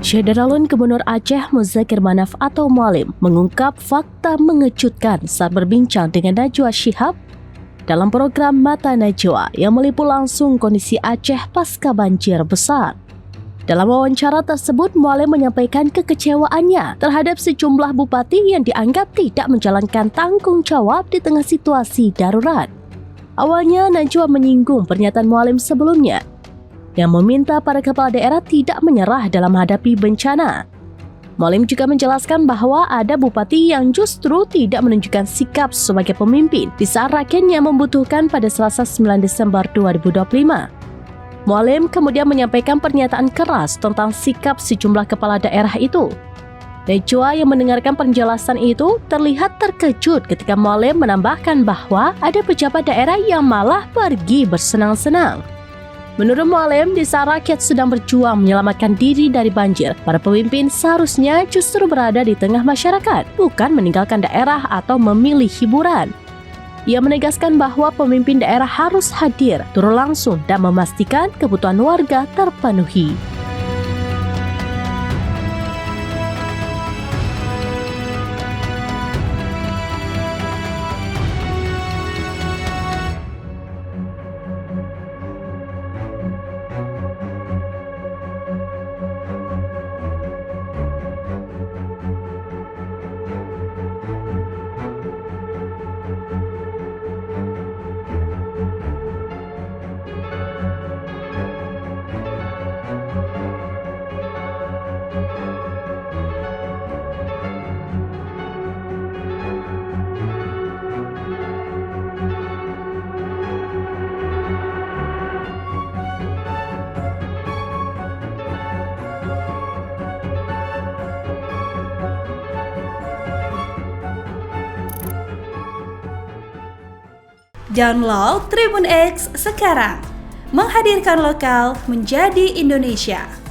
Syederalun Gubernur Aceh Muzakir Manaf atau Mualim mengungkap fakta mengejutkan saat berbincang dengan Najwa Shihab dalam program Mata Najwa yang meliput langsung kondisi Aceh pasca banjir besar. Dalam wawancara tersebut, Mualim menyampaikan kekecewaannya terhadap sejumlah bupati yang dianggap tidak menjalankan tanggung jawab di tengah situasi darurat. Awalnya, Najwa menyinggung pernyataan Mualim sebelumnya yang meminta para kepala daerah tidak menyerah dalam menghadapi bencana. Mualim juga menjelaskan bahwa ada bupati yang justru tidak menunjukkan sikap sebagai pemimpin di saat rakyatnya membutuhkan pada Selasa 9 Desember 2025. Mualim kemudian menyampaikan pernyataan keras tentang sikap sejumlah kepala daerah itu. Najwa yang mendengarkan penjelasan itu terlihat terkejut ketika Mualim menambahkan bahwa ada pejabat daerah yang malah pergi bersenang-senang. Menurut Mualim, di saat rakyat sedang berjuang menyelamatkan diri dari banjir, para pemimpin seharusnya justru berada di tengah masyarakat, bukan meninggalkan daerah atau memilih hiburan. Ia menegaskan bahwa pemimpin daerah harus hadir, turun langsung dan memastikan kebutuhan warga terpenuhi. Download Tribun X sekarang, menghadirkan lokal menjadi Indonesia.